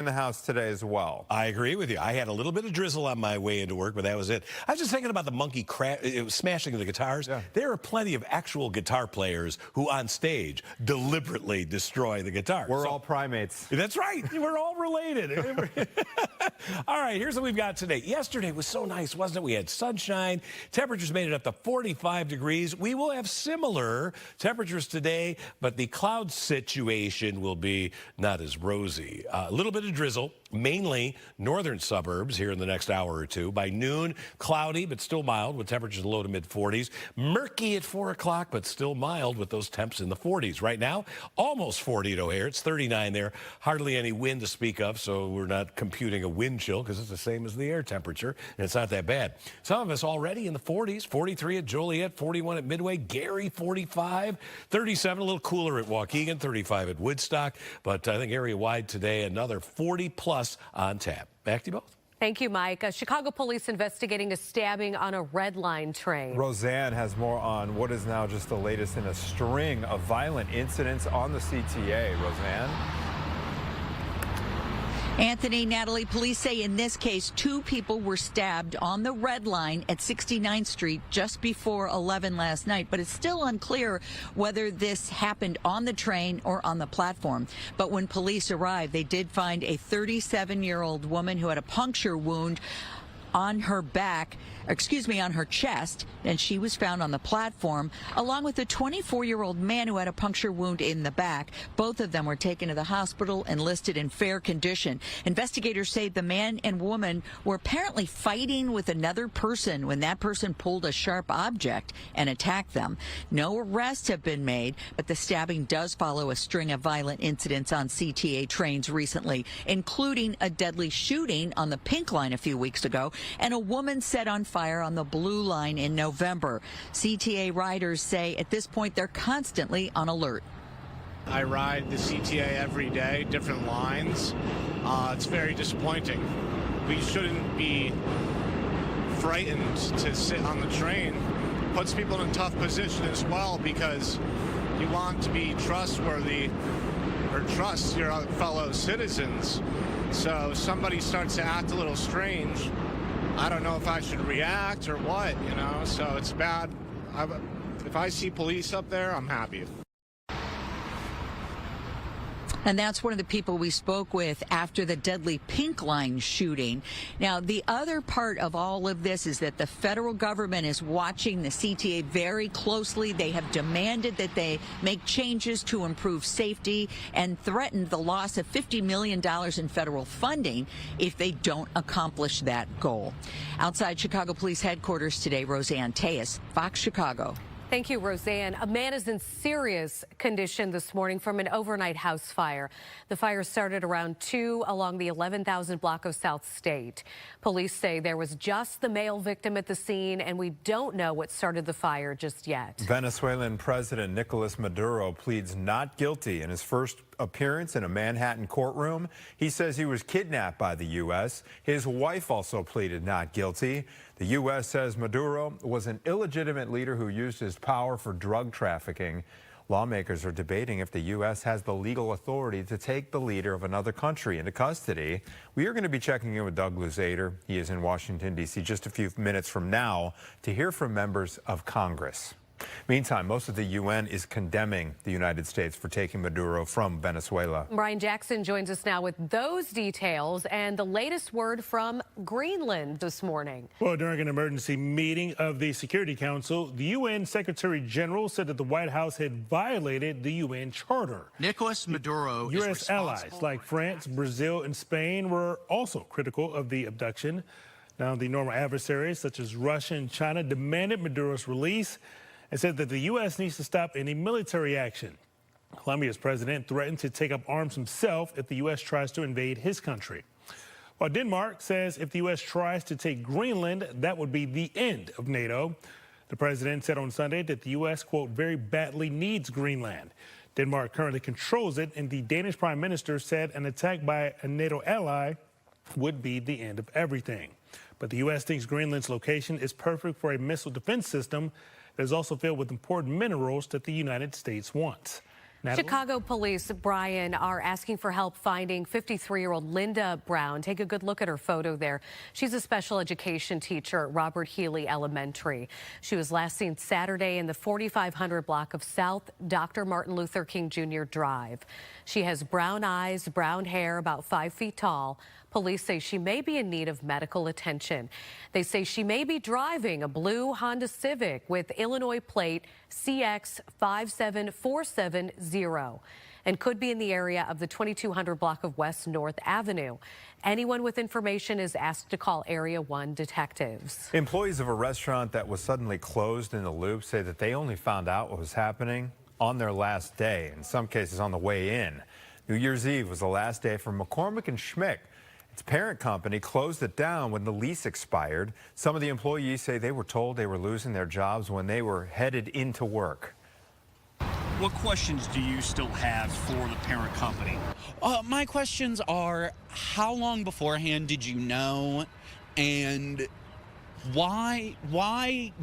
in the house today as well. I agree with you. I had a little bit of drizzle on my way into work, but that was it. I was just thinking about the monkey smashing the guitars. Yeah. There are plenty of actual guitar players who on stage deliberately destroy the guitar. We're all primates. That's right. We're all related. All right, here's what we've got today. Yesterday was so nice, wasn't it? We had sunshine. Temperatures made it up to 45 degrees. We will have similar temperatures today, but the cloud situation will be not as rosy. A little bit of drizzle, mainly northern suburbs here in the next hour or two. By noon, cloudy, but still mild with temperatures low to mid 40s. Murky at 4 o'clock, but still mild with those temps in the 40s. Right now, almost 40 at O'Hare. It's 39 there. Hardly any wind to speak of, so we're not computing a wind chill because it's the same as the air temperature, and it's not that bad. Some of us already in the 40s, 43 at Joliet, 41 at Midway, Gary 45, 37, a little cooler at Waukegan, 35 at Woodstock, but I think area-wide today, another 40-plus on tap. Back to you both. Thank you, Mike. Chicago police investigating a stabbing on a Red Line train. Roseanne has more on what is now just the latest in a string of violent incidents on the CTA. Roseanne? Anthony, Natalie, police say in this case, 2 people were stabbed on the Red Line at 69th Street just before 11 last night, but it's still unclear whether this happened on the train or on the platform. But when police arrived, they did find a 37-year-old woman who had a puncture wound on her back, on her chest, and she was found on the platform, along with a 24-year-old man who had a puncture wound in the back. Both of them were taken to the hospital and listed in fair condition. Investigators say the man and woman were apparently fighting with another person when that person pulled a sharp object and attacked them. No arrests have been made, but the stabbing does follow a string of violent incidents on CTA trains recently, including a deadly shooting on the Pink Line a few weeks ago and a woman set on fire on the Blue Line in November. CTA riders say at this point they're constantly on alert. I ride the CTA every day, different lines. It's very disappointing. We shouldn't be frightened to sit on the train. Puts people in a tough position as well because you want to be trustworthy or trust your fellow citizens. So if somebody starts to act a little strange, I don't know if I should react or what, you know, so it's bad. If I see police up there, I'm happy. And that's one of the people we spoke with after the deadly Pink Line shooting. Now, the other part of all of this is that the federal government is watching the CTA very closely. They have demanded that they make changes to improve safety and threatened the loss of $50 million in federal funding if they don't accomplish that goal. Outside Chicago Police Headquarters today, Roseanne Tejas, Fox Chicago. Thank you, Roseanne. A man is in serious condition this morning from an overnight house fire. The fire started around 2 along the 11,000 block of South State. Police say there was just the male victim at the scene, and we don't know what started the fire just yet. Venezuelan President Nicolas Maduro pleads not guilty in his first appearance in a Manhattan courtroom. He says he was kidnapped by the U.S. His wife also pleaded not guilty. The U.S. says Maduro was an illegitimate leader who used his power for drug trafficking. Lawmakers are debating if the U.S. has the legal authority to take the leader of another country into custody. We are going to be checking in with Doug Luzader. He is in Washington, D.C. just a few minutes from now to hear from members of Congress. Meantime, most of the UN is condemning the United States for taking Maduro from Venezuela. Brian Jackson joins us now with those details and the latest word from Greenland this morning. Well, during an emergency meeting of the Security Council, the UN Secretary General said that the White House had violated the UN Charter. Nicolas Maduro U.S. allies like France, Brazil, and Spain were also critical of the abduction. Now, the normal adversaries such as Russia and China demanded Maduro's release and said that the U.S. needs to stop any military action. Colombia's president threatened to take up arms himself if the U.S. tries to invade his country. While Denmark says if the U.S. tries to take Greenland, that would be the end of NATO. The president said on Sunday that the U.S., quote, very badly needs Greenland. Denmark currently controls it, and the Danish prime minister said an attack by a NATO ally would be the end of everything. But the U.S. thinks Greenland's location is perfect for a missile defense system that is also filled with important minerals that the United States wants. Natalie? Chicago police, Brian, are asking for help finding 53-year-old Linda Brown. Take a good look at her photo there. She's a special education teacher at Robert Healy Elementary. She was last seen Saturday in the 4500 block of South Dr. Martin Luther King Jr. Drive. She has brown eyes, brown hair, about 5 feet tall. Police say she may be in need of medical attention. They say she may be driving a blue Honda Civic with Illinois plate CX57470 and could be in the area of the 2200 block of West North Avenue. Anyone with information is asked to call Area 1 detectives. Employees of a restaurant that was suddenly closed in the Loop say that they only found out what was happening on their last day, in some cases on the way in. New Year's Eve was the last day for McCormick and Schmick. Its parent company closed it down when the lease expired. Some of the employees say they were told they were losing their jobs when they were headed into work. What questions do you still have for the parent company? My questions are, how long beforehand did you know? And why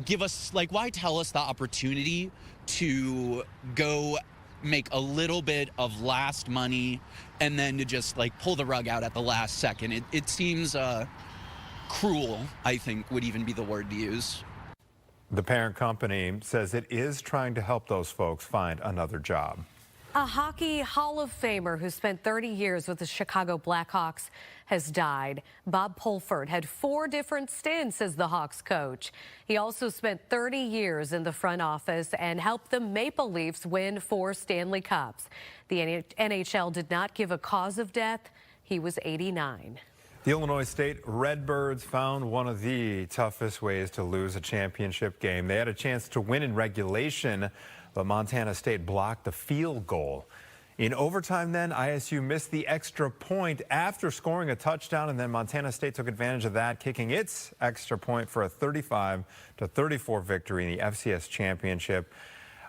give us, why tell us the opportunity to go make a little bit of last money and then to just pull the rug out at the last second? It seems cruel, I think would even be the word to use. The parent company says it is trying to help those folks find another job. A hockey Hall of Famer who spent 30 years with the Chicago Blackhawks has died. Bob Pulford had 4 different stints as the Hawks coach. He also spent 30 years in the front office and helped the Maple Leafs win 4 Stanley Cups. The NHL did not give a cause of death. He was 89. The Illinois State Redbirds found one of the toughest ways to lose a championship game. They had a chance to win in regulation, but Montana State blocked the field goal. In overtime then, ISU missed the extra point after scoring a touchdown, and then Montana State took advantage of that, kicking its extra point for a 35-34 victory in the FCS championship.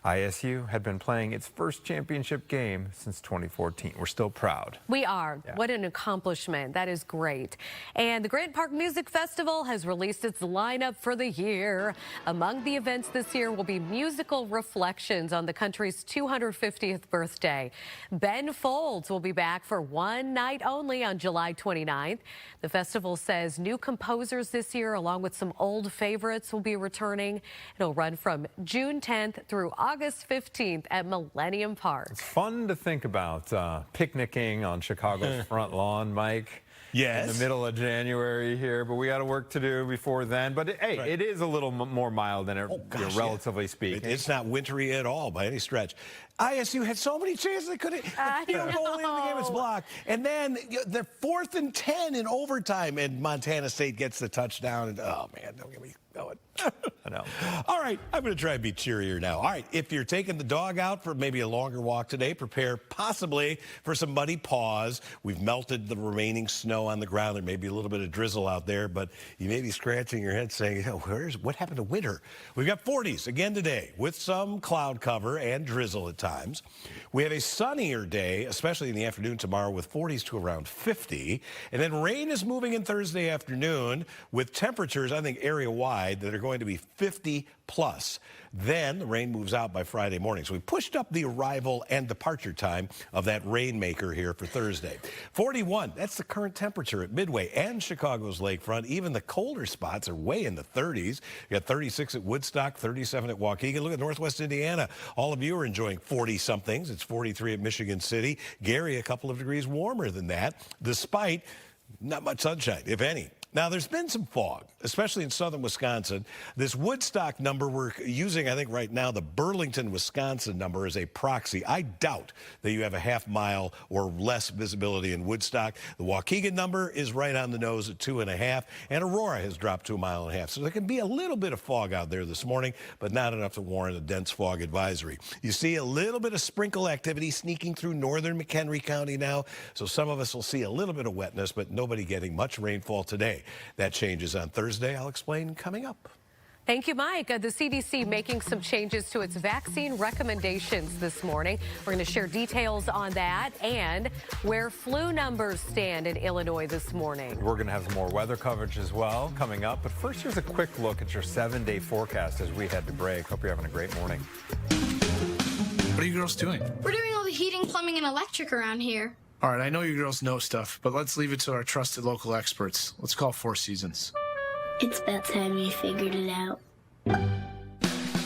ISU had been playing its first championship game since 2014. We're still proud. We are. Yeah. What an accomplishment. That is great. And the Grant Park Music Festival has released its lineup for the year. Among the events this year will be musical reflections on the country's 250th birthday. Ben Folds will be back for one night only on July 29th. The festival says new composers this year, along with some old favorites, will be returning. It'll run from June 10th through August 15th at Millennium Park. It's fun to think about picnicking on Chicago's front lawn, Mike. Yes. In the middle of January here, but we got work to do before then. But hey, Right. It is a little more mild than it, relatively speaking. It's not wintry at all by any stretch. ISU had so many chances they could have. Goal in the game, it's blocked. And then they're 4th and 10 in overtime, and Montana State gets the touchdown. And oh man, don't get me going. I know. All right, I'm going to try and be cheerier now. All right, if you're taking the dog out for maybe a longer walk today, prepare possibly for some muddy paws. We've melted the remaining snow on the ground. There may be a little bit of drizzle out there, but you may be scratching your head saying, oh, what happened to winter? We've got 40s again today with some cloud cover and drizzle at times. We have a sunnier day, especially in the afternoon tomorrow, with 40s to around 50. And then rain is moving in Thursday afternoon with temperatures, I think, area-wide that are going to be 50 plus. Then the rain moves out by Friday morning. So we pushed up the arrival and departure time of that rainmaker here for Thursday. 41, that's the current temperature at Midway and Chicago's lakefront. Even the colder spots are way in the 30s. You got 36 at Woodstock, 37 at Waukegan. Look at Northwest Indiana. All of you are enjoying 40-somethings. It's 43 at Michigan City. Gary, a couple of degrees warmer than that, despite not much sunshine, if any. Now, there's been some fog, especially in southern Wisconsin. This Woodstock number we're using, I think right now, the Burlington, Wisconsin number as a proxy. I doubt that you have a half mile or less visibility in Woodstock. The Waukegan number is right on the nose at 2.5, and Aurora has dropped to 1.5 miles. So there can be a little bit of fog out there this morning, but not enough to warrant a dense fog advisory. You see a little bit of sprinkle activity sneaking through northern McHenry County now, so some of us will see a little bit of wetness, but nobody getting much rainfall today. That changes on Thursday. I'll explain coming up. Thank you, Mike. The CDC making some changes to its vaccine recommendations this morning. We're going to share details on that and where flu numbers stand in Illinois this morning. We're going to have some more weather coverage as well coming up. But first, here's a quick look at your 7-day forecast as we head to break. Hope you're having a great morning. What are you girls doing? We're doing all the heating, plumbing, and electric around here. All right, I know you girls know stuff, but let's leave it to our trusted local experts. Let's call Four Seasons. It's about time you figured it out.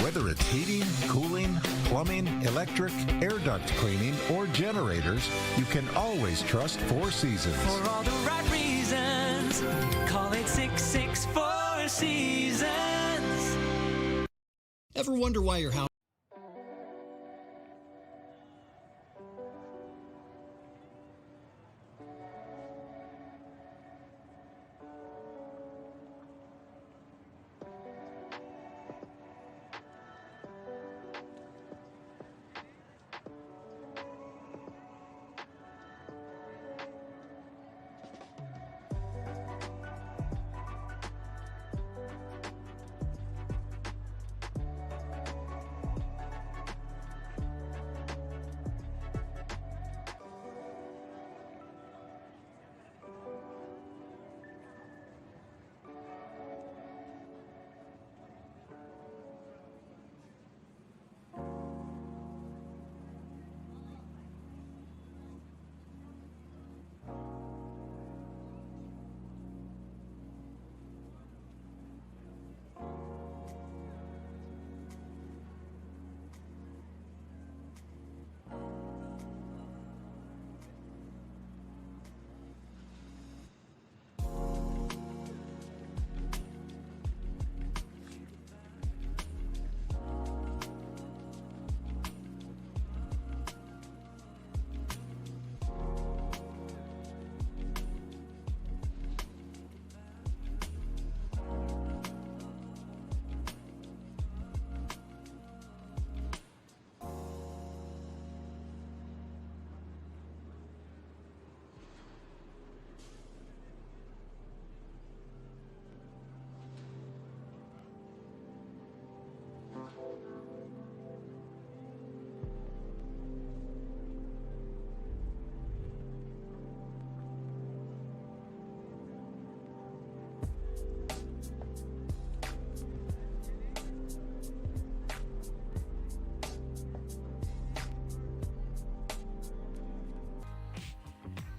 Whether it's heating, cooling, plumbing, electric, air duct cleaning, or generators, you can always trust Four Seasons. For all the right reasons, call 866-4 Seasons. Ever wonder why your house...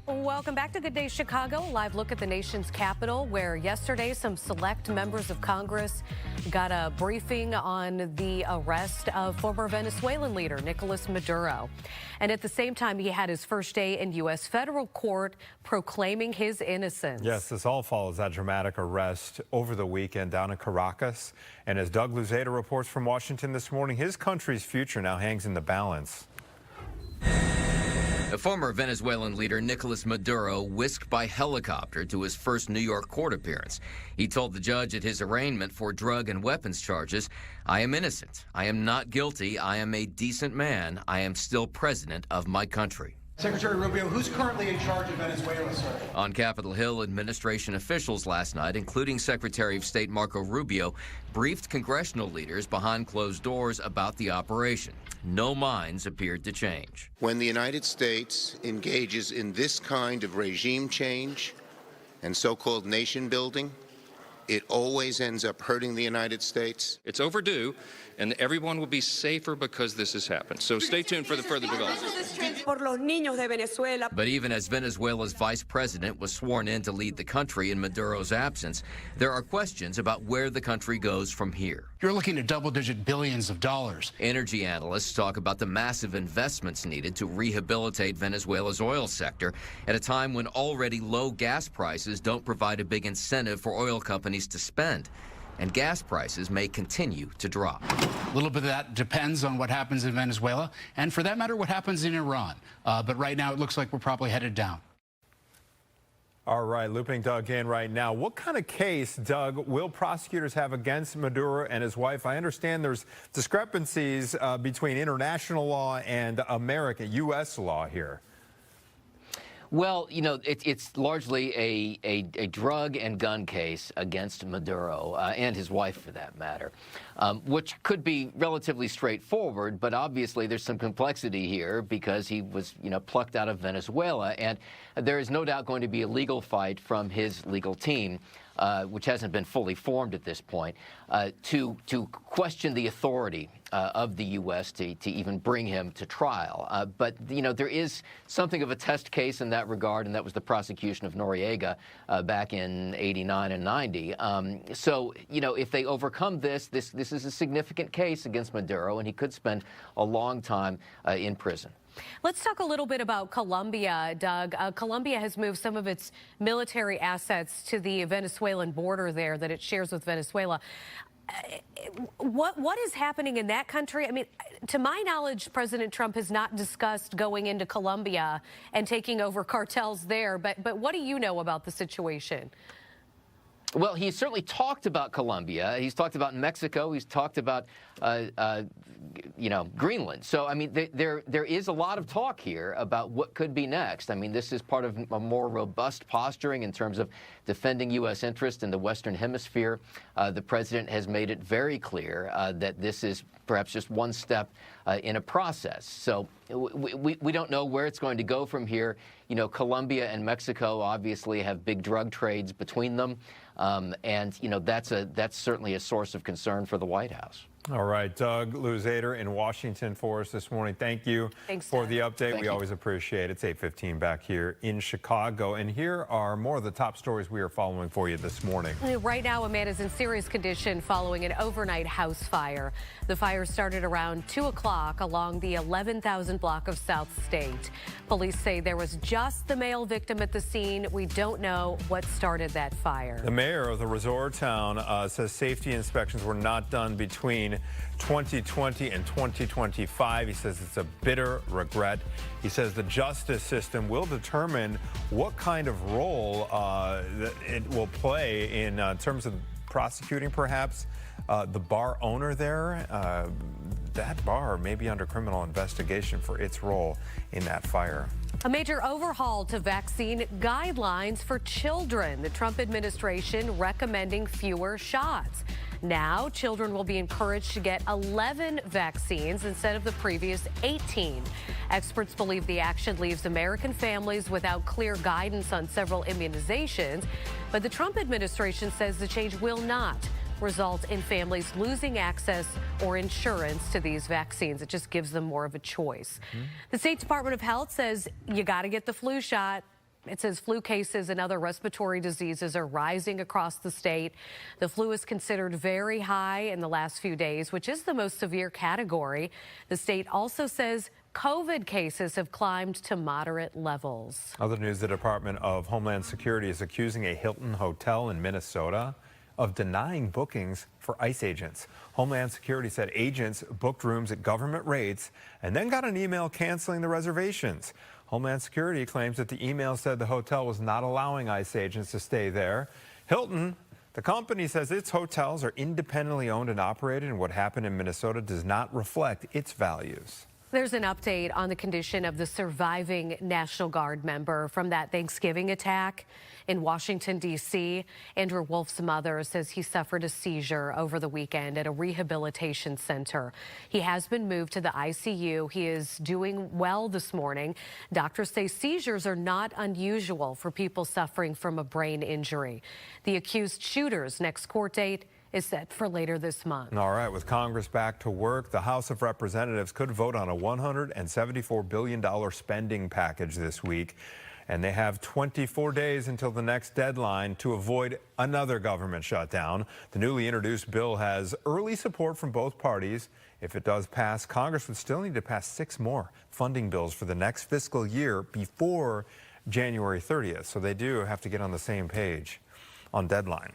Welcome back to Good Day Chicago. Live look at the nation's capital, where yesterday some select members of Congress got a briefing on the arrest of former Venezuelan leader Nicolas Maduro. And at the same time, he had his first day in U.S. federal court proclaiming his innocence. Yes, this all follows that dramatic arrest over the weekend down in Caracas. And as Doug Luzada reports from Washington this morning, his country's future now hangs in the balance. The former Venezuelan leader Nicolas Maduro whisked by helicopter to his first New York court appearance. He told the judge at his arraignment for drug and weapons charges, "I am innocent. I am not guilty. I am a decent man. I am still president of my country." Secretary Rubio, who's currently in charge of Venezuela, sir? On Capitol Hill, administration officials last night, including Secretary of State Marco Rubio, briefed congressional leaders behind closed doors about the operation. No minds appeared to change. When the United States engages in this kind of regime change and so-called nation building, it always ends up hurting the United States. It's overdue, and everyone will be safer because this has happened. So stay tuned for the further developments. But even as Venezuela's vice president was sworn in to lead the country in Maduro's absence, there are questions about where the country goes from here. You're looking at double-digit billions of dollars. Energy analysts talk about the massive investments needed to rehabilitate Venezuela's oil sector at a time when already low gas prices don't provide a big incentive for oil companies to spend. And gas prices may continue to drop. A little bit of that depends on what happens in Venezuela, and for that matter, what happens in Iran. But right now, it looks like we're probably headed down. All right, looping Doug in right now. What kind of case, Doug, will prosecutors have against Maduro and his wife? I understand there's discrepancies between international law and American, U.S. law here. Well, you know, it's largely a drug and gun case against Maduro and his wife, for that matter, which could be relatively straightforward. But obviously, there's some complexity here because he was, you know, plucked out of Venezuela. And there is no doubt going to be a legal fight from his legal team. which hasn't been fully formed at this point, to question the authority of the U.S. to even bring him to trial. But, there is something of a test case in that regard, and that was the prosecution of Noriega back in '89 and '90. So, if they overcome this is a significant case against Maduro, and he could spend a long time in prison. Let's talk a little bit about Colombia, Doug. Colombia has moved some of its military assets to the Venezuelan border there that it shares with Venezuela. What is happening in that country? I mean, to my knowledge, President Trump has not discussed going into Colombia and taking over cartels there. But what do you know about the situation? Well, he's certainly talked about Colombia. He's talked about Mexico. He's talked about, Greenland. So, I mean, there is a lot of talk here about what could be next. I mean, this is part of a more robust posturing in terms of defending U.S. interest in the Western Hemisphere. The president has made it very clear that this is perhaps just one step in a process. So we don't know where it's going to go from here. Colombia and Mexico obviously have big drug trades between them. And that's certainly a source of concern for the White House. All right, Doug Luzader in Washington for us this morning. Thank you for the update. We always appreciate it. It's 8:15 back here in Chicago. And here are more of the top stories we are following for you this morning. Right now, a man is in serious condition following an overnight house fire. The fire started around 2 o'clock along the 11,000 block of South State. Police say there was just the male victim at the scene. We don't know what started that fire. The mayor of the resort town says safety inspections were not done between 2020 and 2025. He says it's a bitter regret. He says the justice system will determine what kind of role it will play in terms of prosecuting, perhaps, the bar owner there. That bar may be under criminal investigation for its role in that fire. A major overhaul to vaccine guidelines for children. The Trump administration recommending fewer shots. Now, children will be encouraged to get 11 vaccines instead of the previous 18. Experts believe the action leaves American families without clear guidance on several immunizations, but the Trump administration says the change will not result in families losing access or insurance to these vaccines. It just gives them more of a choice. The State Department of Health says you got to get the flu shot. It says flu cases and other respiratory diseases are rising across the state. The flu is considered very high in the last few days, which is the most severe category. The state also says COVID cases have climbed to moderate levels. Other news, the Department of Homeland Security is accusing a Hilton hotel in Minnesota of denying bookings for ICE agents. Homeland Security said agents booked rooms at government rates and then got an email canceling the reservations. Homeland Security claims that the email said the hotel was not allowing ICE agents to stay there. Hilton, the company, says its hotels are independently owned and operated, and what happened in Minnesota does not reflect its values. There's an update on the condition of the surviving National Guard member from that Thanksgiving attack in Washington, D.C. Andrew Wolf's mother says he suffered a seizure over the weekend at a rehabilitation center. He has been moved to the ICU. He is doing well this morning. Doctors say seizures are not unusual for people suffering from a brain injury. The accused shooter's next court date is set for later this month. All right, with Congress back to work, the House of Representatives could vote on a $174 billion spending package this week. And they have 24 days until the next deadline to avoid another government shutdown. The newly introduced bill has early support from both parties. If it does pass, Congress would still need to pass 6 more funding bills for the next fiscal year before January 30th. So they do have to get on the same page on deadline.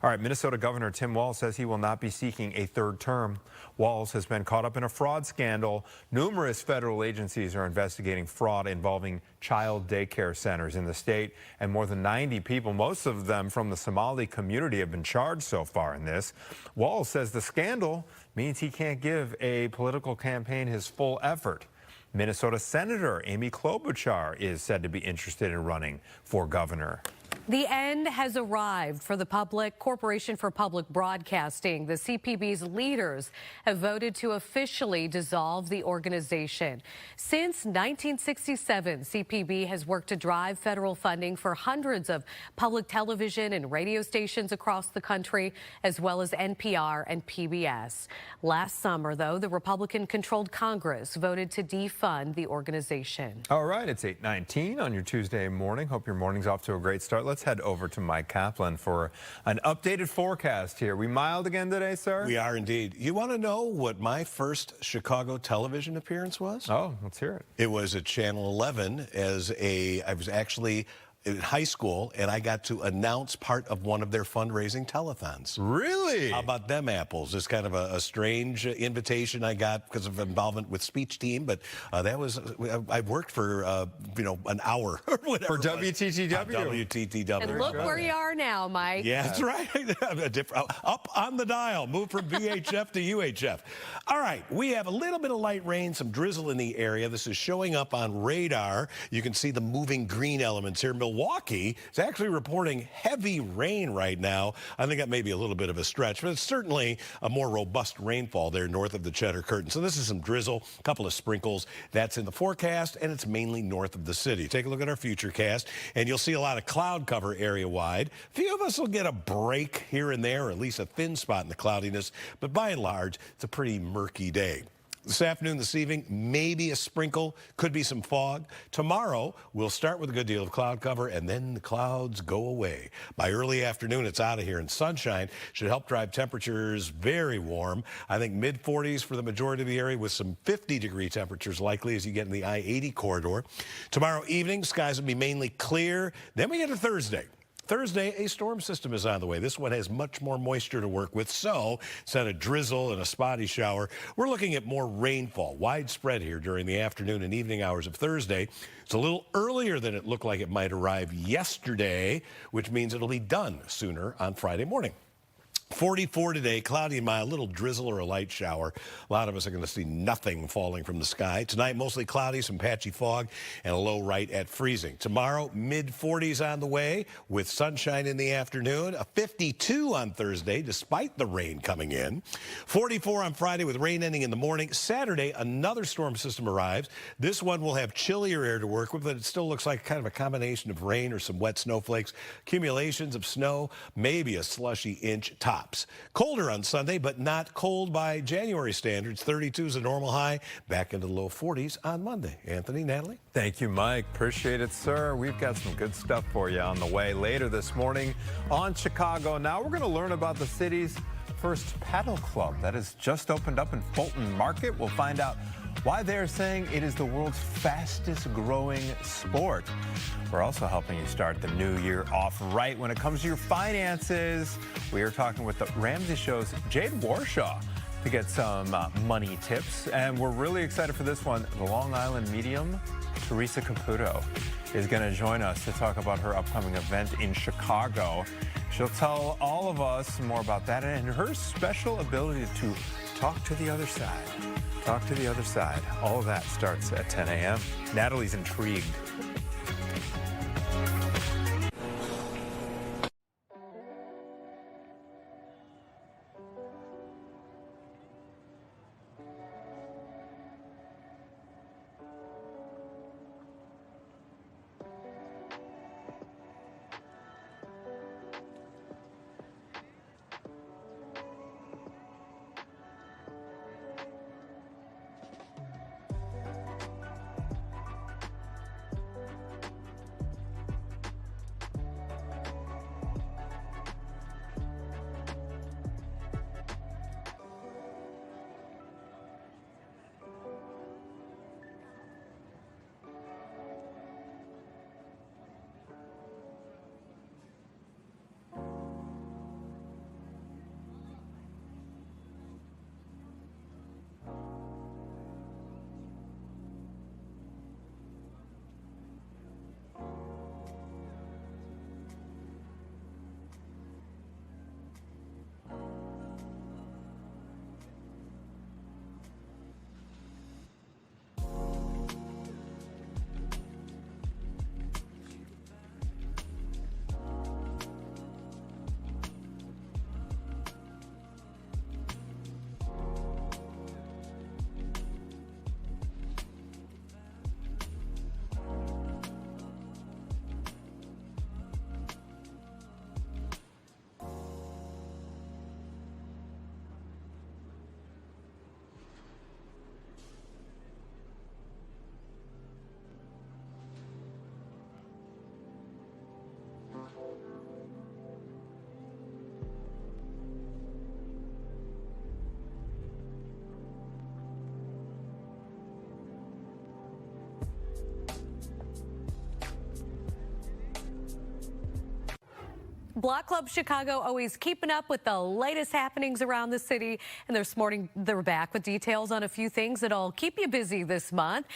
All right, Minnesota Governor Tim Walz says he will not be seeking a third term. Walz has been caught up in a fraud scandal. Numerous federal agencies are investigating fraud involving child daycare centers in the state, and more than 90 people, most of them from the Somali community, have been charged so far in this. Walz says the scandal means he can't give a political campaign his full effort. Minnesota Senator Amy Klobuchar is said to be interested in running for governor. The end has arrived for the Corporation for Public Broadcasting. The CPB's leaders have voted to officially dissolve the organization. Since 1967, CPB has worked to drive federal funding for hundreds of public television and radio stations across the country, as well as NPR and PBS. Last summer, though, the Republican-controlled Congress voted to defund the organization. All right, it's 8:19 on your Tuesday morning. Hope your morning's off to a great start. Let's head over to Mike Kaplan for an updated forecast here. We mild again today, sir? We are indeed. You want to know what my first Chicago television appearance was? Oh, let's hear it. It was at Channel 11 I was actually in high school, and I got to announce part of one of their fundraising telethons. Really? How about them apples? It's kind of a strange invitation I got because of involvement with speech team, but that was, I worked for, an hour or whatever. For WTTW? WTTW. And look where you are now, Mike. Yeah, that's right. Up on the dial, move from VHF to UHF. All right, we have a little bit of light rain, some drizzle in the area. This is showing up on radar. You can see the moving green elements here. Milwaukee is actually reporting heavy rain right now. I think that may be a little bit of a stretch, but it's certainly a more robust rainfall there north of the Cheddar Curtain. So this is some drizzle, a couple of sprinkles. That's in the forecast, and it's mainly north of the city. Take a look at our futurecast, and you'll see a lot of cloud cover area-wide. A few of us will get a break here and there, or at least a thin spot in the cloudiness, but by and large, it's a pretty murky day. This afternoon, this evening, maybe a sprinkle, could be some fog. Tomorrow, we'll start with a good deal of cloud cover, and then the clouds go away. By early afternoon, it's out of here, and sunshine should help drive temperatures very warm. I think mid-40s for the majority of the area, with some 50-degree temperatures likely as you get in the I-80 corridor. Tomorrow evening, skies will be mainly clear. Then we get to Thursday. Thursday, a storm system is on the way. This one has much more moisture to work with, so instead of drizzle and a spotty shower, we're looking at more rainfall, widespread here during the afternoon and evening hours of Thursday. It's a little earlier than it looked like it might arrive yesterday, which means it'll be done sooner on Friday morning. 44 today, cloudy and mild, a little drizzle or a light shower. A lot of us are going to see nothing falling from the sky. Tonight, mostly cloudy, some patchy fog, and a low right at freezing. Tomorrow, mid-40s on the way with sunshine in the afternoon. A 52 on Thursday, despite the rain coming in. 44 on Friday with rain ending in the morning. Saturday, another storm system arrives. This one will have chillier air to work with, but it still looks like kind of a combination of rain or some wet snowflakes. Accumulations of snow, maybe a slushy inch top. Colder on Sunday, but not cold by January standards. 32 is a normal high. Back into the low 40s on Monday. Anthony, Natalie? Thank you, Mike. Appreciate it, sir. We've got some good stuff for you on the way later this morning on Chicago. Now we're going to learn about the city's first paddle club that has just opened up in Fulton Market. We'll find out why they're saying it is the world's fastest growing sport. We're also helping you start the new year off right when it comes to your finances. We are talking with the Ramsey Show's Jade Warshaw to get some money tips. And we're really excited for this one. The Long Island medium, Teresa Caputo, is going to join us to talk about her upcoming event in Chicago. She'll tell all of us more about that and her special ability to talk to the other side. Talk to the other side. All of that starts at 10 a.m. Natalie's intrigued. Block Club Chicago always keeping up with the latest happenings around the city. And this morning, they're back with details on a few things that'll keep you busy this month.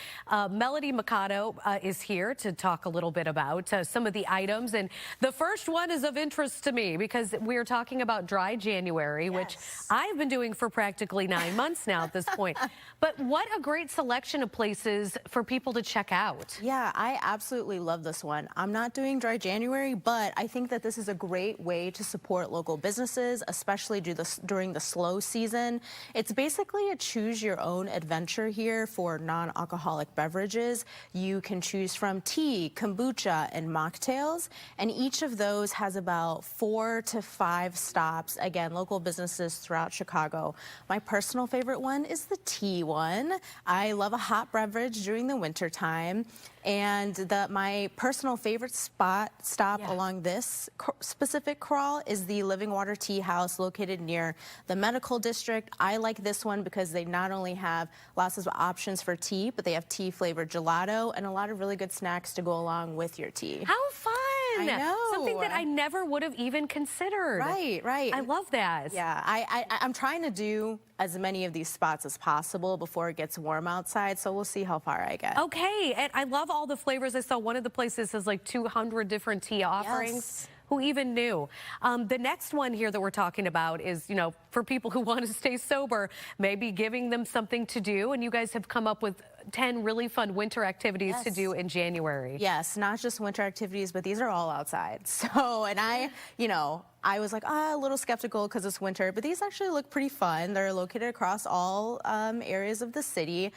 Melody Mikado is here to talk a little bit about some of the items. And the first one is of interest to me because we're talking about Dry January, which I've been doing for practically 9 months now at this point. But what a great selection of places for people to check out. Yeah, I absolutely love this one. I'm not doing Dry January, but I think that this is a great way to support local businesses, especially during the slow season. It's basically a choose your own adventure here for non-alcoholic beverages. You can choose from tea, kombucha, and mocktails, and each of those has about 4 to 5 stops. Again, local businesses throughout Chicago. My personal favorite one is the tea one. I love a hot beverage during the winter time. And my personal favorite stop along this specific crawl is the Living Water Tea House located near the Medical District. I like this one because they not only have lots of options for tea, but they have tea flavored gelato and a lot of really good snacks to go along with your tea. How fun! I know. Something that I never would have even considered. Right, right. I love that. Yeah, I'm trying to do as many of these spots as possible before it gets warm outside, so we'll see how far I get. Okay, and I love all the flavors. I saw one of the places has like 200 different tea offerings. Yes. Who even knew? The next one here that we're talking about is, for people who want to stay sober, maybe giving them something to do. And you guys have come up with 10 really fun winter activities to do in January. Yes, not just winter activities, but these are all outside. So, and I was like, a little skeptical because it's winter, but these actually look pretty fun. They're located across all areas of the city.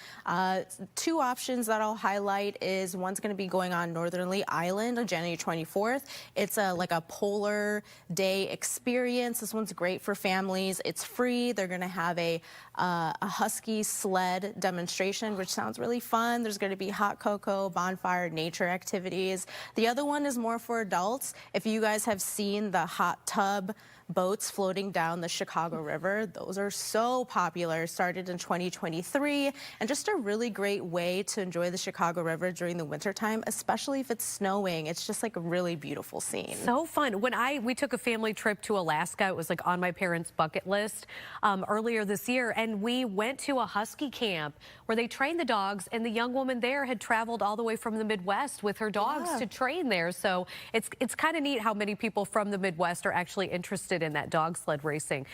2 options that I'll highlight is one's going to be going on Northern Lee Island on January 24th. It's like a polar day experience. This one's great for families. It's free. They're going to have a husky sled demonstration, which sounds really fun. There's going to be hot cocoa, bonfire, nature activities. The other one is more for adults. If you guys have seen the hot tub boats floating down the Chicago River, those are so popular. Started in 2023, and just a really great way to enjoy the Chicago River during the wintertime, especially if it's snowing. It's just like a really beautiful scene. So fun. When we took a family trip to Alaska, it was like on my parents' bucket list earlier this year, and we went to a husky camp where they trained the dogs, and the young woman there had traveled all the way from the Midwest with her dogs to train there. So it's kind of neat how many people from the Midwest are actually interested in that dog sled racing.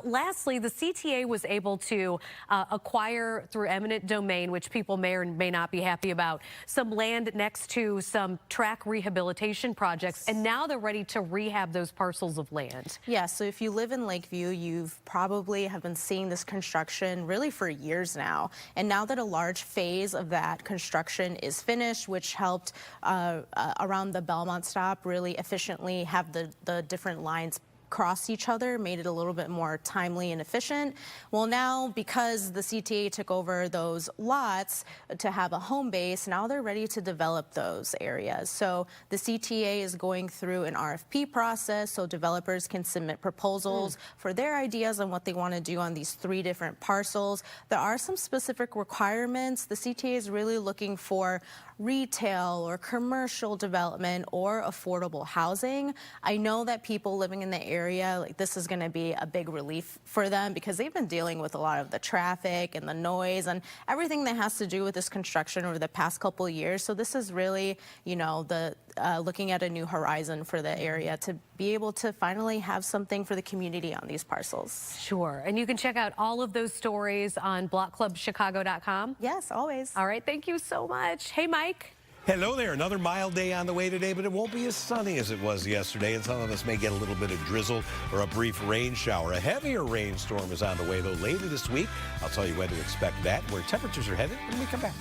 Lastly, the CTA was able to acquire through eminent domain, which people may or may not be happy about, some land next to some track rehabilitation projects, and now they're ready to rehab those parcels of land. Yeah, so if you live in Lakeview, you've probably have been seeing this construction really for years now. And now that a large phase of that construction is finished, which helped around the Belmont stop really efficiently have the different lines cross each other, made it a little bit more timely and efficient. Well, now because the CTA took over those lots to have a home base, now they're ready to develop those areas. So the CTA is going through an RFP process so developers can submit proposals for their ideas on what they want to do on these 3 different parcels. There are some specific requirements. The CTA is really looking for retail or commercial development or affordable housing. I know that people living in the area, like, this is going to be a big relief for them because they've been dealing with a lot of the traffic and the noise and everything that has to do with this construction over the past couple of years. So this is really, looking at a new horizon for the area to be able to finally have something for the community on these parcels. Sure. And you can check out all of those stories on blockclubchicago.com. Yes, always. All right. Thank you so much. Hey, Mike. Hello there. Another mild day on the way today, but it won't be as sunny as it was yesterday, and some of us may get a little bit of drizzle or a brief rain shower. A heavier rainstorm is on the way, though, later this week. I'll tell you when to expect that, where temperatures are headed when we come back.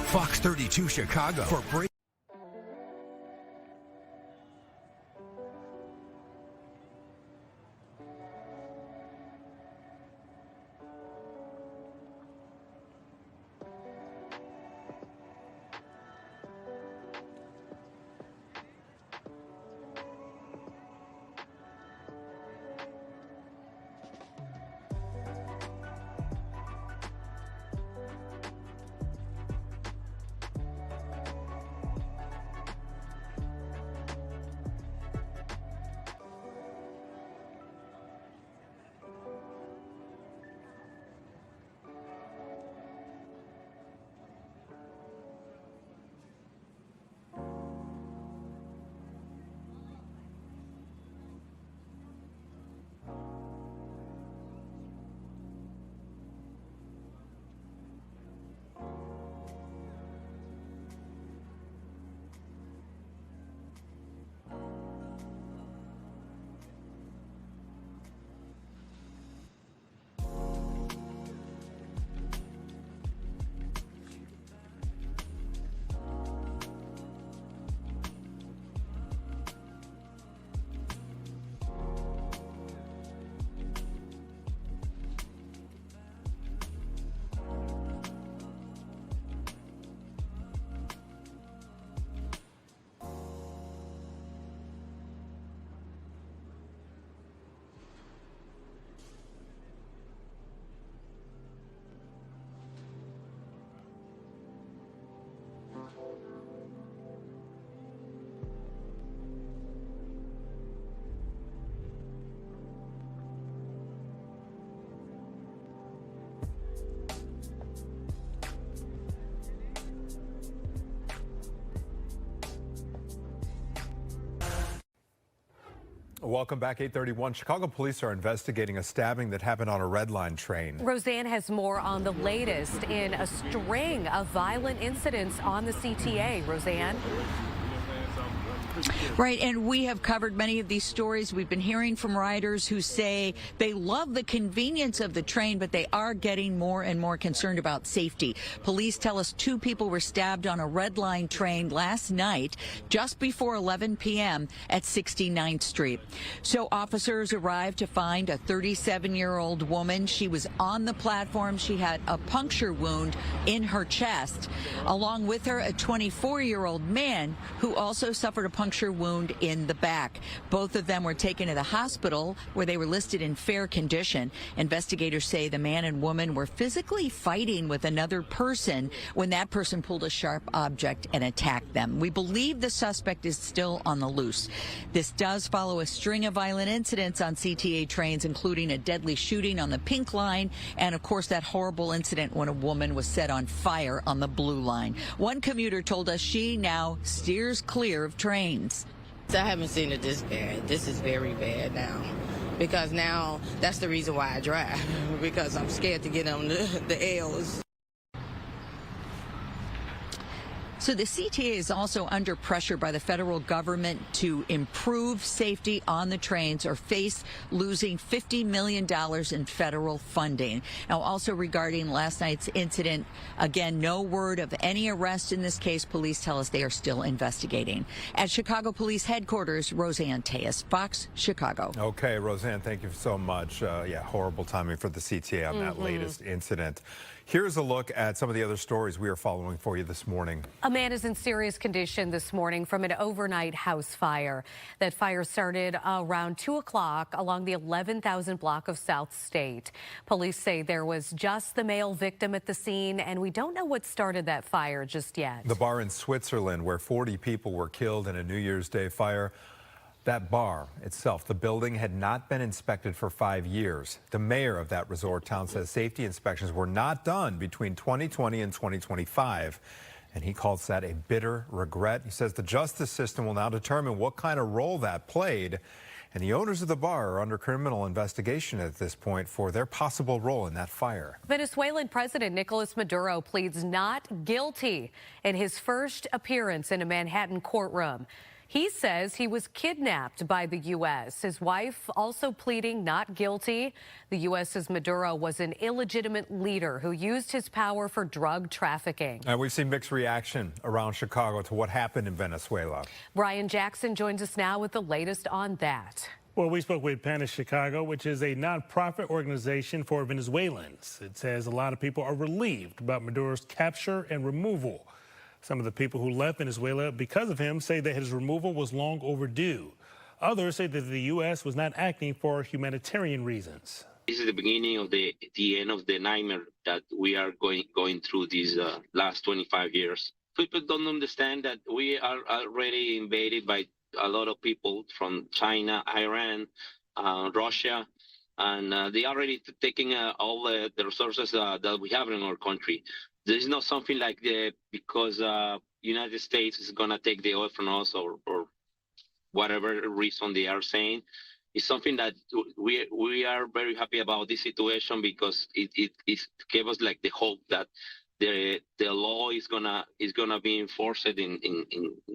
Fox 32 Chicago for break. Welcome back, 8:31. Chicago police are investigating a stabbing that happened on a Red Line train. Roseanne has more on the latest in a string of violent incidents on the CTA. Roseanne? Right, and we have covered many of these stories. We've been hearing from riders who say they love the convenience of the train, but they are getting more and more concerned about safety. Police tell us 2 people were stabbed on a Red Line train last night, just before 11 p.m. at 69th Street. So officers arrived to find a 37-year-old woman. She was on the platform. She had a puncture wound in her chest. Along with her, a 24-year-old man who also suffered a puncture wound in the back. Both of them were taken to the hospital where they were listed in fair condition. Investigators say the man and woman were physically fighting with another person when that person pulled a sharp object and attacked them. We believe the suspect is still on the loose. This does follow a string of violent incidents on CTA trains, including a deadly shooting on the Pink Line and, of course, that horrible incident when a woman was set on fire on the Blue Line. One commuter told us she now steers clear of trains. I haven't seen it this bad. This is very bad now, because now that's the reason why I drive, because I'm scared to get on the L's. So the CTA is also under pressure by the federal government to improve safety on the trains or face losing $50 million in federal funding. Now, also regarding last night's incident, again, no word of any arrest in this case. Police tell us they are still investigating. At Chicago Police Headquarters, Roseanne Tejas, Fox Chicago. Okay, Roseanne, thank you so much. Yeah, horrible timing for the CTA on that latest incident. Here's a look at some of the other stories we are following for you this morning. A man is in serious condition this morning from an overnight house fire. That fire started around 2 o'clock along the 11,000 block of South State. Police say there was just the male victim at the scene, and we don't know what started that fire just yet. The bar in Switzerland where 40 people were killed in a New Year's Day fire. That bar itself, the building, had not been inspected for 5 years. The mayor of that resort town says safety inspections were not done between 2020 and 2025. And he calls that a bitter regret. He says the justice system will now determine what kind of role that played. And the owners of the bar are under criminal investigation at this point for their possible role in that fire. Venezuelan President Nicolas Maduro pleads not guilty in his first appearance in a Manhattan courtroom. He says he was kidnapped by the U.S. His wife also pleading not guilty. The U.S. says Maduro was an illegitimate leader who used his power for drug trafficking. And we've seen mixed reaction around Chicago to what happened in Venezuela. Brian Jackson joins us now with the latest on that. Well, we spoke with PAN Chicago, which is a nonprofit organization for Venezuelans. It says a lot of people are relieved about Maduro's capture and removal. Some of the people who left Venezuela because of him say that his removal was long overdue. Others say that the U.S. was not acting for humanitarian reasons. This is the beginning of the end of the nightmare that we are going through these last 25 years. People don't understand that we are already invaded by a lot of people from China, Iran, Russia, and they are already taking all the resources that we have in our country. There is not something like because United States is going to take the oil from us or whatever reason they are saying. It's something that we are very happy about this situation because it gave us like the hope that the law is gonna be enforced in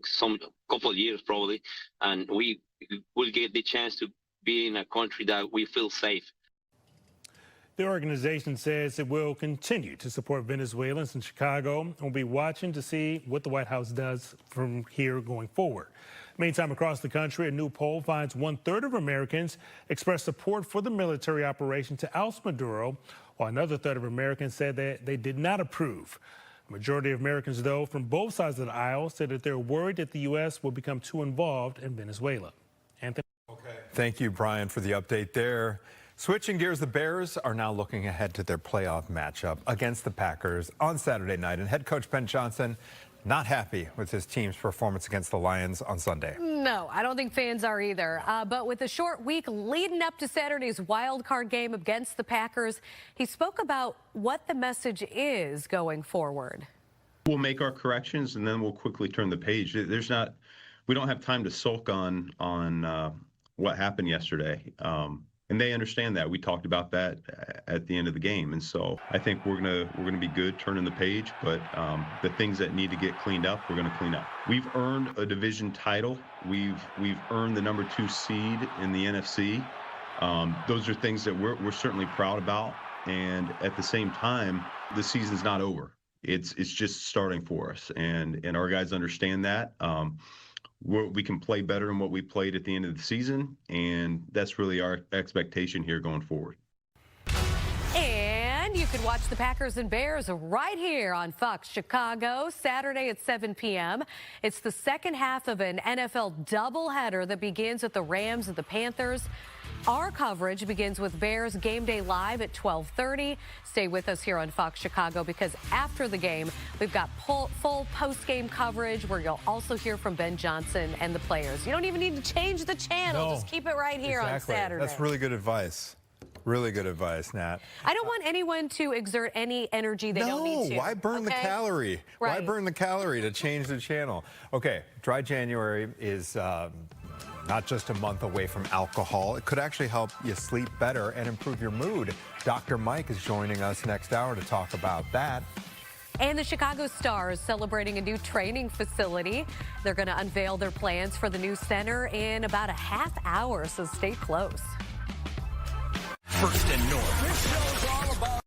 some couple of years probably, and we will get the chance to be in a country that we feel safe. The organization says it will continue to support Venezuelans in Chicago and will be watching to see what the White House does from here going forward. Meantime, across the country, a new poll finds 1/3 of Americans express support for the military operation to oust Maduro, while another third of Americans said that they did not approve. The majority of Americans, though, from both sides of the aisle, said that they're worried that the U.S. will become too involved in Venezuela. Anthony? Okay. Thank you, Brian, for the update there. Switching gears, the Bears are now looking ahead to their playoff matchup against the Packers on Saturday night. And head coach Ben Johnson not happy with his team's performance against the Lions on Sunday. No, I don't think fans are either. But with a short week leading up to Saturday's wild card game against the Packers, he spoke about what the message is going forward. We'll make our corrections and then we'll quickly turn the page. We don't have time to sulk on what happened yesterday. And they understand that. We talked about that at the end of the game. And so I think we're gonna be good turning the page, but the things that need to get cleaned up, we're gonna clean up. We've earned a division title. We've earned the number 2 seed in the NFC. Those are things that we're certainly proud about. And at the same time, the season's not over. It's just starting for us, and our guys understand that. We can play better than what we played at the end of the season, and that's really our expectation here going forward. And you can watch the Packers and Bears right here on Fox Chicago, Saturday at 7 p.m. It's the second half of an NFL doubleheader that begins with the Rams and the Panthers. Our coverage begins with Bears Game Day Live at 12:30. Stay with us here on Fox Chicago, because after the game, we've got full post-game coverage where you'll also hear from Ben Johnson and the players. You don't even need to change the channel. No, just keep it right here on Saturday. That's really good advice. Really good advice, Nat. I don't want anyone to exert any energy they don't need to. No, why burn the calorie? Right. Why burn the calorie to change the channel? Okay, Dry January is not just a month away from alcohol. It could actually help you sleep better and improve your mood. Dr. Mike is joining us next hour to talk about that. And the Chicago Stars celebrating a new training facility. They're going to unveil their plans for the new center in about a half hour, so stay close. First and North. This show's all about.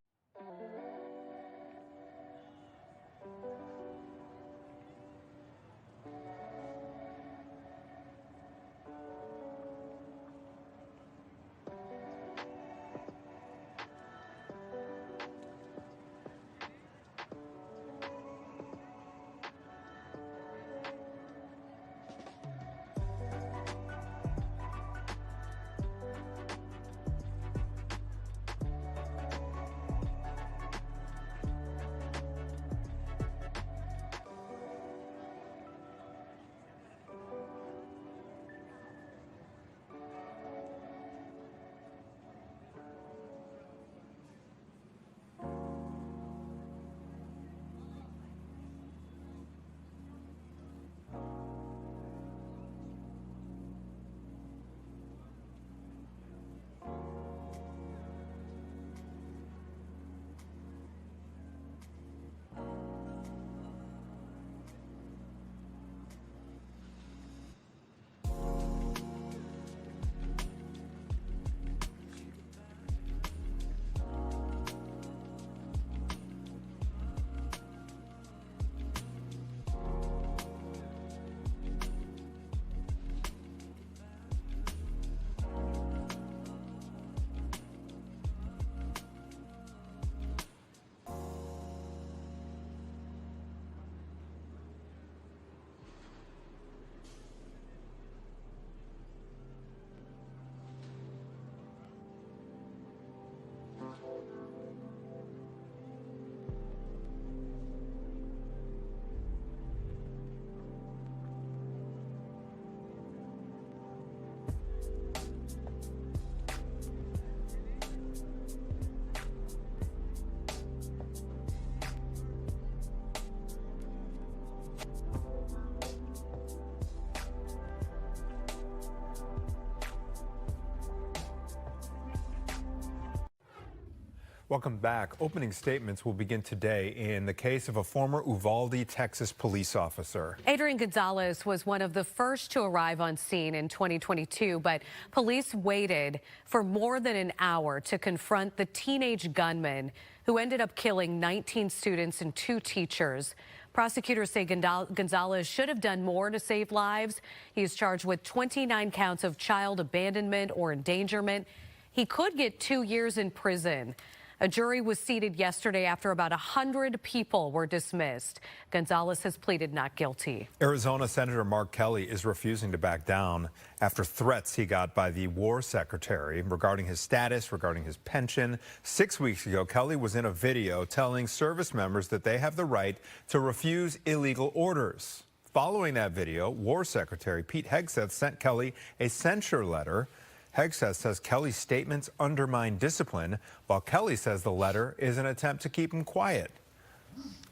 Welcome back. Opening statements will begin today in the case of a former Uvalde, Texas police officer. Adrian Gonzalez was one of the first to arrive on scene in 2022, but police waited for more than an hour to confront the teenage gunman who ended up killing 19 students and 2 teachers. Prosecutors say Gonzalez should have done more to save lives. He is charged with 29 counts of child abandonment or endangerment. He could get 2 years in prison. A jury was seated yesterday after about 100 people were dismissed. Gonzalez has pleaded not guilty. Arizona Senator Mark Kelly is refusing to back down after threats he got by the war secretary regarding his status, regarding his pension. 6 weeks ago, Kelly was in a video telling service members that they have the right to refuse illegal orders. Following that video, War Secretary Pete Hegseth sent Kelly a censure letter. Hegseth says Kelly's statements undermine discipline, while Kelly says the letter is an attempt to keep him quiet.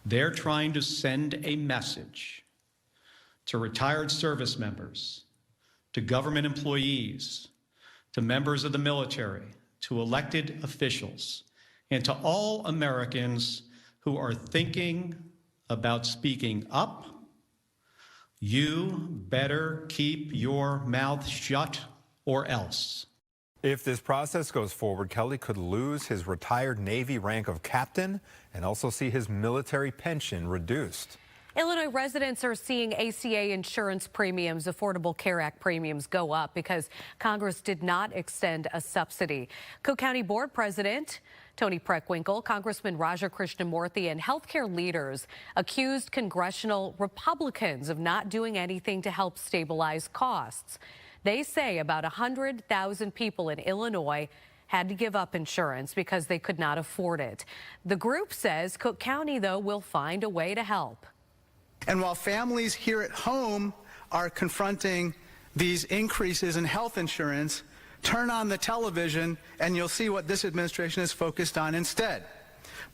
They're trying to send a message to retired service members to government employees, to members of the military, to elected officials, and to all Americans who are thinking about speaking up, you better keep your mouth shut or else. If this process goes forward, Kelly could lose his retired Navy rank of captain and also see his military pension reduced. Illinois residents are seeing ACA insurance premiums, Affordable Care Act premiums, go up because Congress did not extend a subsidy. Cook County Board President Tony Preckwinkle, Congressman Raja Krishnamurthy, and healthcare leaders accused congressional Republicans of not doing anything to help stabilize costs. They say about 100,000 people in Illinois had to give up insurance because they could not afford it. The group says Cook County, though, will find a way to help. And while families here at home are confronting these increases in health insurance, turn on the television and you'll see what this administration is focused on instead.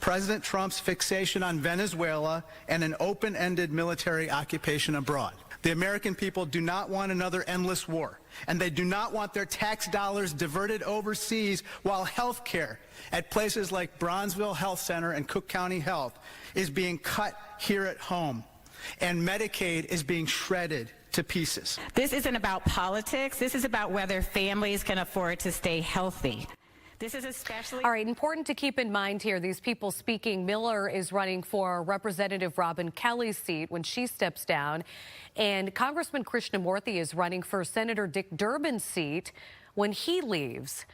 President Trump's fixation on Venezuela and an open-ended military occupation abroad. The American people do not want another endless war, and they do not want their tax dollars diverted overseas while health care at places like Bronzeville Health Center and Cook County Health is being cut here at home, and Medicaid is being shredded to pieces. This isn't about politics. This is about whether families can afford to stay healthy. This is especially... All right, important to keep in mind here, these people speaking, Miller is running for Representative Robin Kelly's seat when she steps down, and Congressman Krishnamurthy is running for Senator Dick Durbin's seat when he leaves.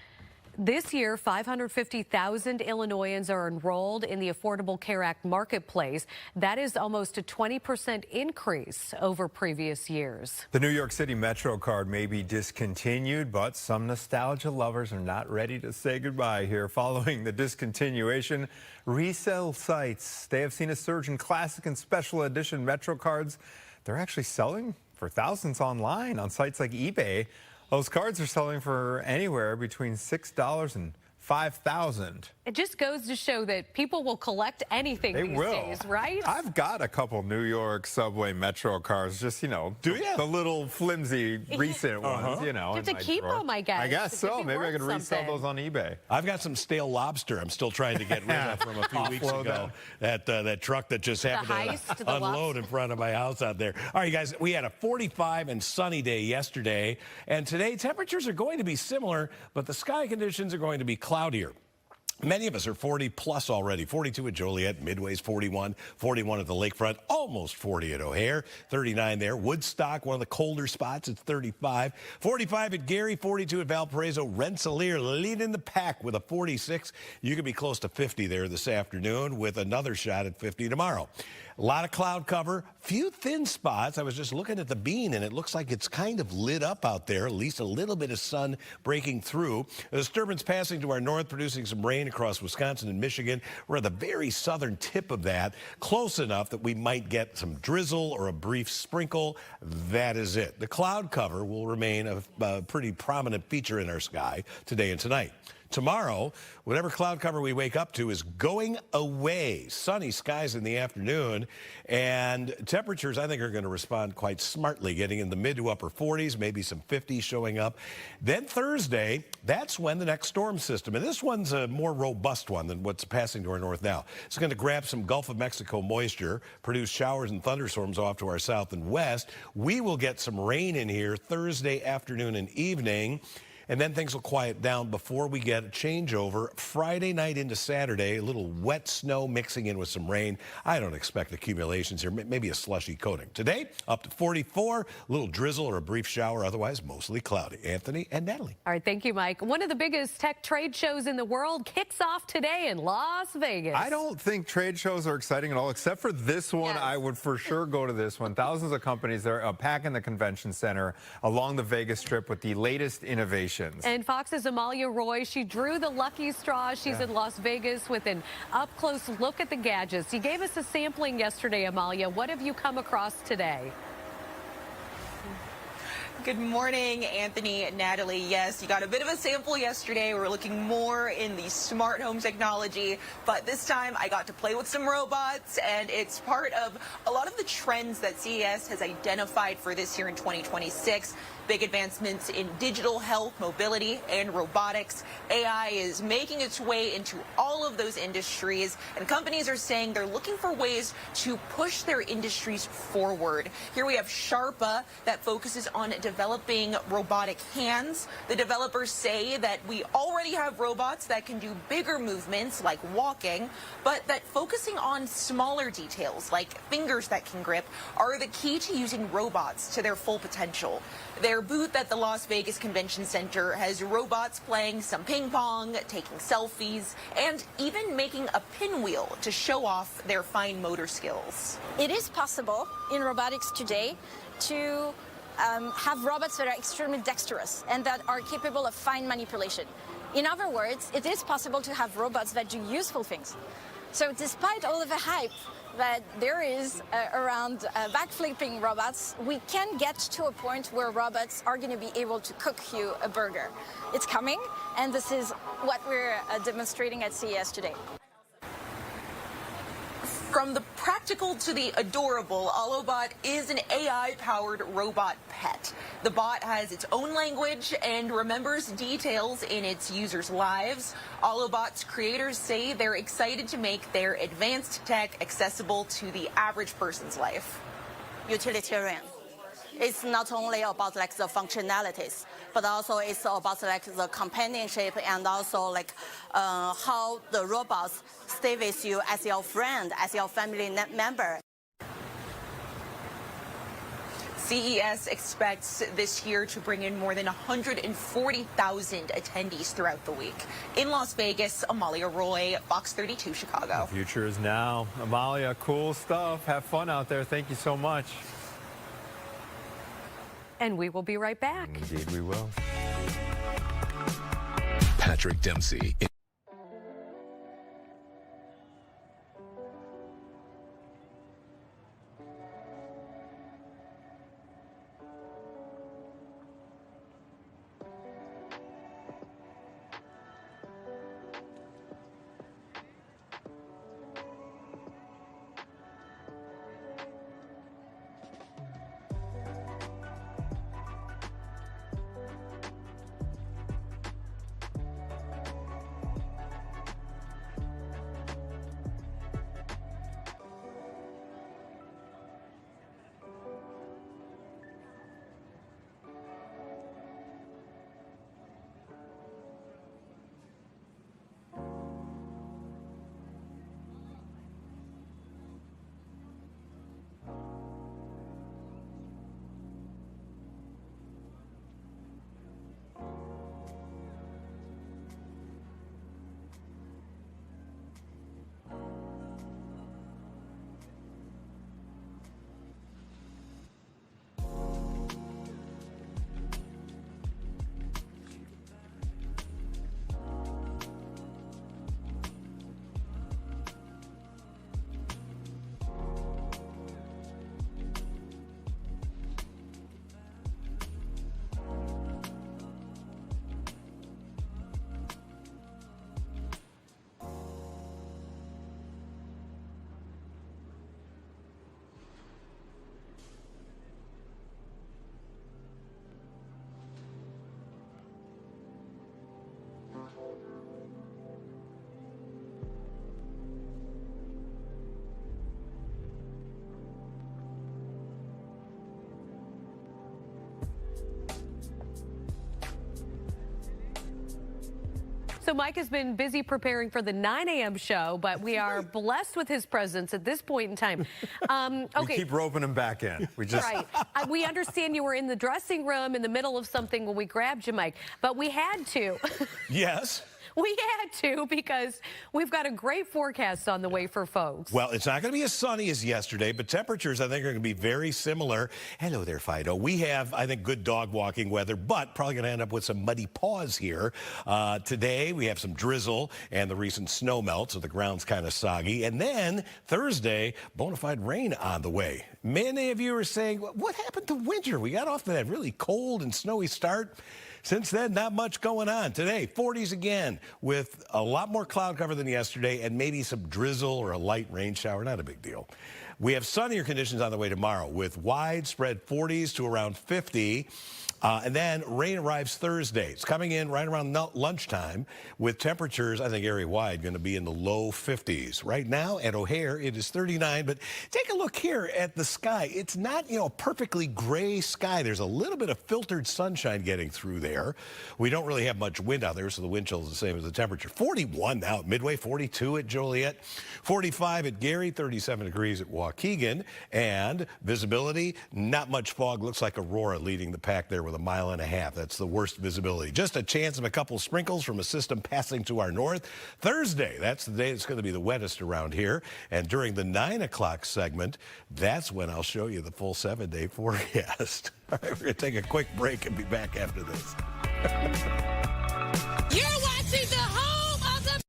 This year, 550,000 Illinoisans are enrolled in the Affordable Care Act marketplace. That is almost a 20% increase over previous years. The New York City Metro card may be discontinued, but some nostalgia lovers are not ready to say goodbye here. Following the discontinuation, resale sites, they have seen a surge in classic and special edition Metro cards. They're actually selling for thousands online on sites like eBay. Those cards are selling for anywhere between $6 and $5,000. It just goes to show that people will collect anything these days, right? I've got a couple New York subway Metro cards, just, you know, the little flimsy recent ones, you know. You have to keep them, I guess. I guess so. Maybe I could resell those on eBay. I've got some stale lobster I'm still trying to get rid of from a few weeks ago. That truck that just happened to unload in front of my house out there. All right, guys, we had a 45 and sunny day yesterday, and today temperatures are going to be similar, but the sky conditions are going to be cloudier. Many of us are 40 plus already. 42 at Joliet, Midway's 41, 41 at the lakefront, almost 40 at O'Hare, 39 there. Woodstock, one of the colder spots, it's 35. 45 at Gary, 42 at Valparaiso. Rensselaer leading the pack with a 46. You could be close to 50 there this afternoon with another shot at 50 tomorrow. A lot of cloud cover, few thin spots. I was just looking at the bean, and it looks like it's kind of lit up out there, at least a little bit of sun breaking through. A disturbance passing to our north, producing some rain across Wisconsin and Michigan. We're at the very southern tip of that, close enough that we might get some drizzle or a brief sprinkle. That is it. The cloud cover will remain a pretty prominent feature in our sky today and tonight. Tomorrow, whatever cloud cover we wake up to is going away. Sunny skies in the afternoon, and temperatures, I think, are going to respond quite smartly, getting in the mid to upper 40s, maybe some 50s showing up. Then Thursday, that's when the next storm system, and this one's a more robust one than what's passing to our north now. It's going to grab some Gulf of Mexico moisture, produce showers and thunderstorms off to our south and west. We will get some rain in here Thursday afternoon and evening. And then things will quiet down before we get a changeover. Friday night into Saturday, a little wet snow mixing in with some rain. I don't expect accumulations here, maybe a slushy coating. Today, up to 44, a little drizzle or a brief shower, otherwise mostly cloudy. Anthony and Natalie. All right, thank you, Mike. One of the biggest tech trade shows in the world kicks off today in Las Vegas. I don't think trade shows are exciting at all, except for this one. Yes. I would for sure go to this one. Thousands of companies are packing the convention center along the Vegas Strip with the latest innovations. And Fox's Amalia Roy, she drew the lucky straw. She's in Las Vegas with an up-close look at the gadgets. You gave us a sampling yesterday, Amalia. What have you come across today? Good morning, Anthony, Natalie. Yes, you got a bit of a sample yesterday. We're looking more in the smart home technology, but this time I got to play with some robots, and it's part of a lot of the trends that CES has identified for this year in 2026. Big advancements in digital health, mobility, and robotics. AI is making its way into all of those industries, and companies are saying they're looking for ways to push their industries forward. Here we have Sharpa that focuses on developing robotic hands. The developers say that we already have robots that can do bigger movements like walking, but that focusing on smaller details like fingers that can grip are the key to using robots to their full potential. Their booth at the Las Vegas Convention Center has robots playing some ping pong, taking selfies, and even making a pinwheel to show off their fine motor skills. It is possible in robotics today to have robots that are extremely dexterous and that are capable of fine manipulation. In other words, it is possible to have robots that do useful things. So despite all of the hype that there is around backflipping robots, we can get to a point where robots are going to be able to cook you a burger. It's coming, and this is what we're demonstrating at CES today. From the practical to the adorable, Allobot is an AI-powered robot pet. The bot has its own language and remembers details in its users' lives. Allobot's creators say they're excited to make their advanced tech accessible to the average person's life. Utilitarian. It's not only about the functionalities, but also it's about the companionship and also how the robots stay with you as your friend, as your family member. CES expects this year to bring in more than 140,000 attendees throughout the week. In Las Vegas, Amalia Roy, Fox 32 Chicago. The future is now. Amalia, cool stuff. Have fun out there. Thank you so much. And we will be right back. Indeed, we will. Patrick Dempsey. So Mike has been busy preparing for the 9 a.m. show, but we are blessed with his presence at this point in time. Okay. We keep roping him back in. We just Right. We understand you were in the dressing room in the middle of something when we grabbed you, Mike, but we had to. Yes. We had to because we've got a great forecast on the way for folks. Well, it's not going to be as sunny as yesterday, but temperatures, I think, are going to be very similar. Hello there, Fido. We have, I think, good dog walking weather, but probably going to end up with some muddy paws here. Today, we have some drizzle and the recent snow melt, so the ground's kind of soggy. And then Thursday, bona fide rain on the way. Many of you are saying, what happened to winter? We got off to that really cold and snowy start. Since then, not much going on. Today, 40s again, with a lot more cloud cover than yesterday and maybe some drizzle or a light rain shower. Not a big deal. We have sunnier conditions on the way tomorrow with widespread 40s to around 50. And then rain arrives Thursday. It's coming in right around lunchtime with temperatures, I think, area-wide, going to be in the low 50s. Right now at O'Hare, it is 39. But take a look here at the sky. It's not, a perfectly gray sky. There's a little bit of filtered sunshine getting through there. We don't really have much wind out there, so the wind chill is the same as the temperature. 41 now at Midway, 42 at Joliet, 45 at Gary, 37 degrees at Waukegan. And visibility, not much fog. Looks like Aurora leading the pack there with a mile and a half. That's the worst visibility. Just a chance of a couple sprinkles from a system passing to our north. Thursday, that's the day it's going to be the wettest around here. And during the 9 o'clock segment, that's when I'll show you the full 7-day forecast. All right, we're going to take a quick break and be back after this. You're watching the home of the...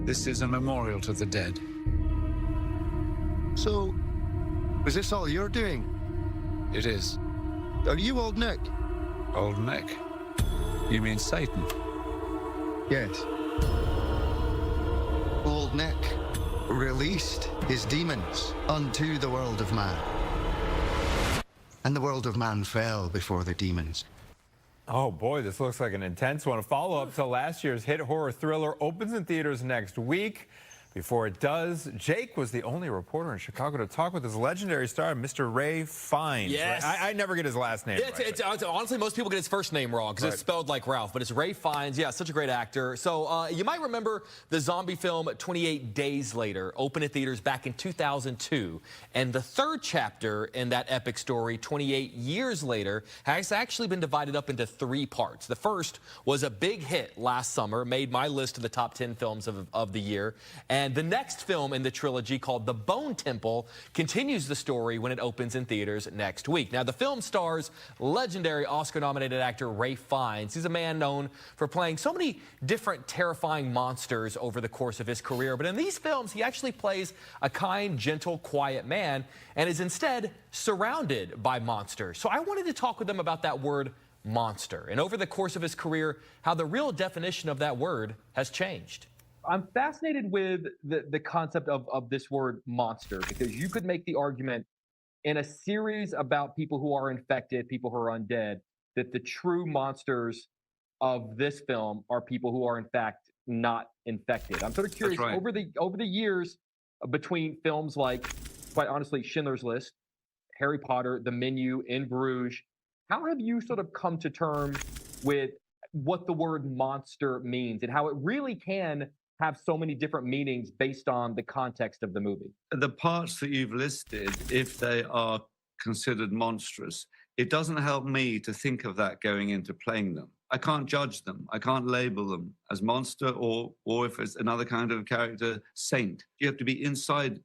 This is a memorial to the dead. So, is this all you're doing? It is. Are you Old Nick? Old Nick? You mean Satan? Yes. Old Nick released his demons unto the world of man. And the world of man fell before the demons. Oh boy, this looks like an intense one. A follow-up to last year's hit horror thriller opens in theaters next week. Before it does, Jake was the only reporter in Chicago to talk with his legendary star, Mr. Ray Fiennes. Yes. I never get his last name right. It's, honestly, most people get his first name wrong because it's spelled like Ralph, but it's Ray Fiennes. Yeah, such a great actor. So you might remember the zombie film 28 Days Later, opened in theaters back in 2002. And the third chapter in that epic story, 28 Years Later, has actually been divided up into 3 parts. The first was a big hit last summer, made my list of the top 10 films of the year. And the next film in the trilogy, called The Bone Temple, continues the story when it opens in theaters next week. Now, the film stars legendary Oscar-nominated actor Ralph Fiennes. He's a man known for playing so many different terrifying monsters over the course of his career. But in these films, he actually plays a kind, gentle, quiet man and is instead surrounded by monsters. So I wanted to talk with him about that word monster, and over the course of his career, how the real definition of that word has changed. I'm fascinated with the concept of this word monster, because you could make the argument in a series about people who are infected, people who are undead, that the true monsters of this film are people who are in fact not infected. I'm sort of curious, right. over the years between films like, quite honestly, Schindler's List, Harry Potter, The Menu, In Bruges, how have you sort of come to terms with what the word monster means and how it really can have so many different meanings based on the context of the movie? The parts that you've listed, if they are considered monstrous, it doesn't help me to think of that going into playing them. I can't judge them. I can't label them as monster or if it's another kind of character, saint. You have to be inside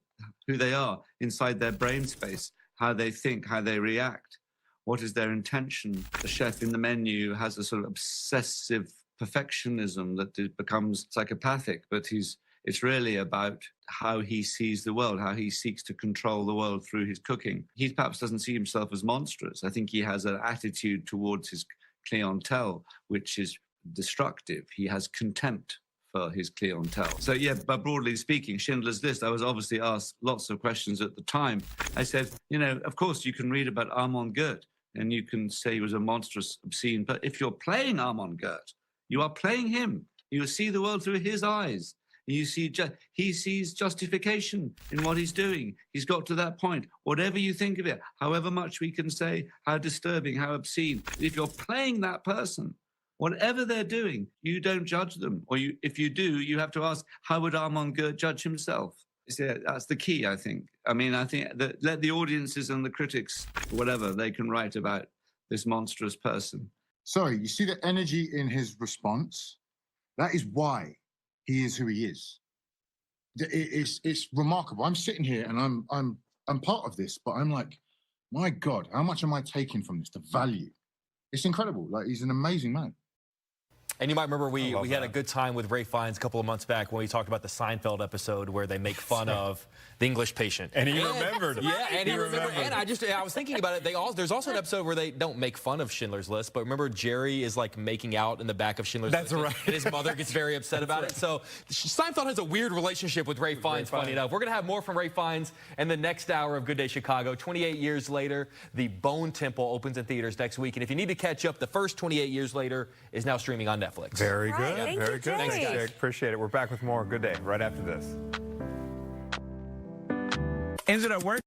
who they are, inside their brain space, how they think, how they react. What is their intention? The chef in The Menu has a sort of obsessive perfectionism that becomes psychopathic, but it's really about how he sees the world, how he seeks to control the world through his cooking. He perhaps doesn't see himself as monstrous. I think he has an attitude towards his clientele, which is destructive. He has contempt for his clientele. So yeah, but broadly speaking, Schindler's List, I was obviously asked lots of questions at the time. I said, of course you can read about Armand Goeth and you can say he was a monstrous, obscene, but if you're playing Armand Goeth, you are playing him. You see the world through his eyes. You see, he sees justification in what he's doing. He's got to that point. Whatever you think of it, however much we can say, how disturbing, how obscene, if you're playing that person, whatever they're doing, you don't judge them. Or if you do, you have to ask, how would Armand Goeth judge himself? That's the key, I think. I think that let the audiences and the critics, whatever, they can write about this monstrous person. Sorry, you see the energy in his response? That is why he is who he is. It's remarkable. I'm sitting here and I'm part of this, but I'm like, my God, how much am I taking from this? The value. It's incredible. Like, he's an amazing man. And you might remember we had a good time with Ralph Fiennes a couple of months back when we talked about the Seinfeld episode where they make fun of the English patient. And he remembered. Yeah, and he remembered. And I was thinking about it. There's also an episode where they don't make fun of Schindler's List, but remember Jerry is like making out in the back of Schindler's List. That's right. And his mother gets very upset about it. So Seinfeld has a weird relationship with Ralph Fiennes, funny enough. We're going to have more from Ralph Fiennes in the next hour of Good Day Chicago. 28 years later, The Bone Temple opens in theaters next week. And if you need to catch up, the first 28 years later is now streaming on Netflix. Very good. Thank Very you, good. Jake. Thanks, Jake. Appreciate it. We're back with more Good Day right after this. Is it at work?